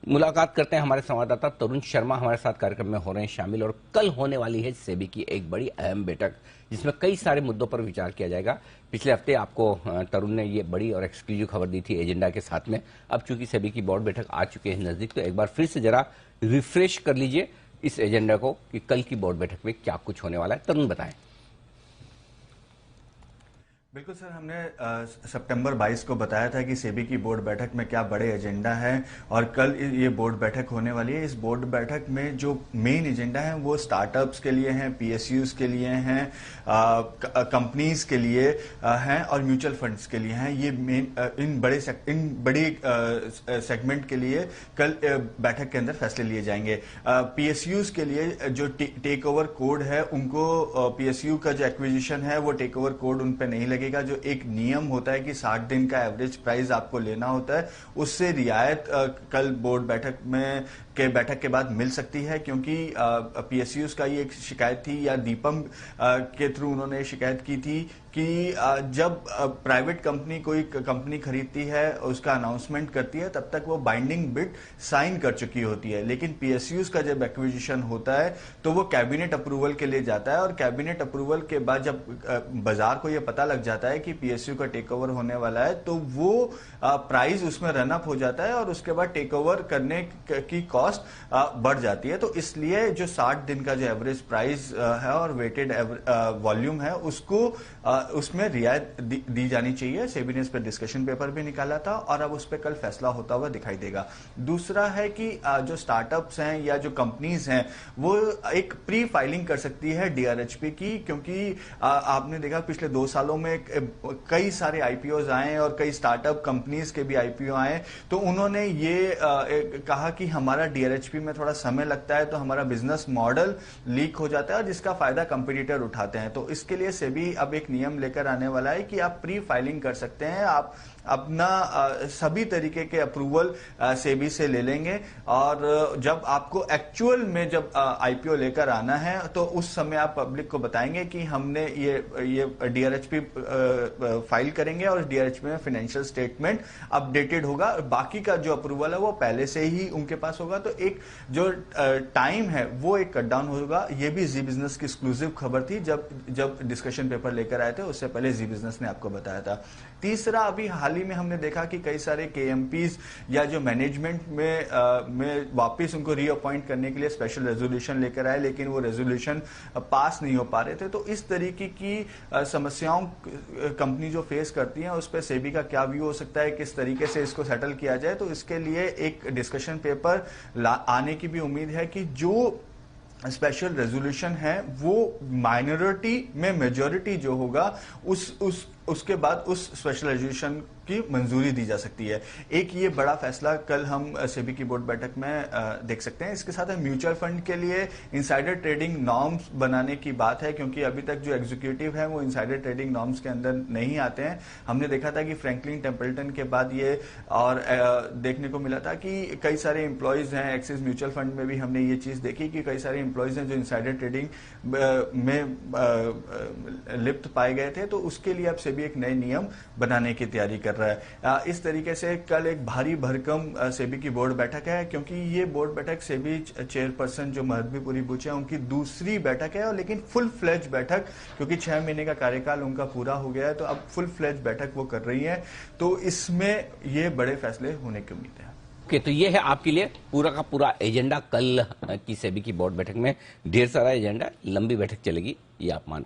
मुलाकात करते हैं हमारे संवाददाता तरुण शर्मा हमारे साथ कार्यक्रम में हो रहे हैं शामिल। और कल होने वाली है सेबी की एक बड़ी अहम बैठक जिसमें कई सारे मुद्दों पर विचार किया जाएगा। पिछले हफ्ते आपको तरुण ने ये बड़ी और एक्सक्लूसिव खबर दी थी एजेंडा के साथ में। अब चूंकि सेबी की बोर्ड बैठक आ चुकी है नजदीक, तो एक बार फिर से जरा रिफ्रेश कर लीजिए इस एजेंडा को कि कल की बोर्ड बैठक में क्या कुछ होने वाला है। तरुण बताएं। बिल्कुल सर, हमने सितंबर 22 को बताया था कि सेबी की बोर्ड बैठक में क्या बड़े एजेंडा है और कल ये बोर्ड बैठक होने वाली है। इस बोर्ड बैठक में जो मेन एजेंडा है वो स्टार्टअप्स के लिए हैं, पीएसयूज के लिए हैं, कंपनीज के लिए हैं और म्यूचुअल फंड्स के लिए हैं। ये मेन इन बड़ी सेगमेंट के लिए कल बैठक के अंदर फैसले लिए जाएंगे। पीएसयूज के लिए जो टेक ओवर कोड है, उनको पीएसयू का जो एक्विजिशन है वो टेक ओवर कोड उन पर नहीं लगेगा। जो एक नियम होता है कि 60 दिन का एवरेज प्राइस आपको लेना होता है, उससे रियायत कल बोर्ड बैठक के बाद मिल सकती है, क्योंकि पीएसयूज का ये एक शिकायत थी या दीपम के थ्रू उन्होंने शिकायत की थी कि जब प्राइवेट कंपनी कोई कंपनी खरीदती है, उसका अनाउंसमेंट करती है, तब तक वो बाइंडिंग बिड साइन कर चुकी होती है। लेकिन पीएसयूज का जब एक्विजिशन होता है तो वो कैबिनेट अप्रूवल के लिए जाता है और कैबिनेट अप्रूवल के बाद जब बाजार को ये पता लग जाता है कि पीएसयू का टेक ओवर होने वाला है, तो वो प्राइस उसमें रन अप हो जाता है और उसके बाद टेक ओवर करने की कॉस्ट बढ़ जाती है। तो इसलिए जो 60 दिन का जो एवरेज प्राइस है और वेटेड वॉल्यूम है, उसमें रियायत दी जानी चाहिए। सेबी ने इस पर डिस्कशन पेपर भी निकाला था और अब उस पर कल फैसला होता हुआ दिखाई देगा। दूसरा है कि जो स्टार्टअप्स हैं या जो कंपनीज हैं, वो एक प्री फाइलिंग कर सकती है डीआरएचपी की, क्योंकि आपने देखा पिछले 2 सालों में कई सारे आईपीओज आए और कई स्टार्टअप कंपनीज के भी आईपीओ आए। तो उन्होंने ये कहा कि हमारा डीआरएचपी में थोड़ा समय लगता है, तो हमारा बिजनेस मॉडल लीक हो जाता है और जिसका फायदा कंपटीटर उठाते हैं। तो इसके लिए सेबी अब एक नियम लेकर आने वाला है कि आप प्री फाइलिंग कर सकते हैं, आप अपना सभी तरीके के अप्रूवल सेबी से ले लेंगे और जब आपको एक्चुअल में जब आईपीओ लेकर आना है तो उस समय आप पब्लिक को बताएंगे कि हमने ये डीआरएचपी फाइल करेंगे और डीआरएचपी में फाइनेंशियल स्टेटमेंट अपडेटेड होगा। बाकी का जो अप्रूवल है वो पहले से ही उनके पास होगा। तो एक जो टाइम है वो एक कट डाउन होगा। ये भी जी बिजनेस की एक्सक्लूसिव खबर थी जब डिस्कशन पेपर लेकर आए थे, उससे पहले जी बिजनेस ने आपको बताया था। तीसरा, अभी हाल ही में हमने देखा कि कई सारे केएमपीज या जो मैनेजमेंट में वापस उनको रीअपॉइंट करने के लिए स्पेशल रेजोल्यूशन लेकर आए, लेकिन वो रेजोल्यूशन पास नहीं हो पा रहे थे। तो इस तरीके की समस्याओं कंपनी जो फेस करती हैं, उस पर सेबी का क्या व्यू हो सकता है, किस तरीके से इसको सेटल किया जाए। तो इसके लिए एक डिस्कशन पेपर आने की भी उम्मीद है कि जो स्पेशल रेजोल्यूशन है वो माइनॉरिटी में मेजॉरिटी जो होगा उसके बाद उस स्पेशल रेजोल्यूशन की मंजूरी दी जा सकती है। एक ये बड़ा फैसला कल हम सेबी की बोर्ड बैठक में देख सकते हैं। इसके साथ म्यूचुअल फंड के लिए इनसाइडर ट्रेडिंग नॉर्म्स बनाने की बात है, क्योंकि अभी तक जो एग्जीक्यूटिव है वो इनसाइडर ट्रेडिंग नॉर्म्स के अंदर नहीं आते हैं। हमने देखा था कि फ्रैंकलिन टेम्पल्टन के बाद ये और देखने को मिला था कि कई सारे एम्प्लॉयज हैं, एक्सिस म्यूचुअल फंड में भी हमने ये चीज देखी कि कई सारे एम्प्लॉयज हैं जो इनसाइडर ट्रेडिंग में लिप्त पाए गए थे। तो उसके लिए अब सेबी एक नए नियम बनाने की तैयारी कर रहा है। इस तरीके से कल एक भारी भरकम सेबी की बोर्ड बैठक है, क्योंकि ये बोर्ड बैठक सेबी चेयरपर्सन जो महबूबपुरी बुचे हैं उनकी दूसरी बैठक है, और लेकिन फुल फ्लेज बैठक, क्योंकि 6 महीने का कार्यकाल उनका पूरा हो गया है, तो अब फुल फ्लेज बैठक वो कर रही है। तो इसमें ये बड़े फैसले होने की उम्मीद है। ओके, तो ये है आपके लिए पूरा का पूरा एजेंडा कल की सेबी की बोर्ड बैठक में। ढेर सारा एजेंडा, लंबी बैठक चलेगी, ये आप मान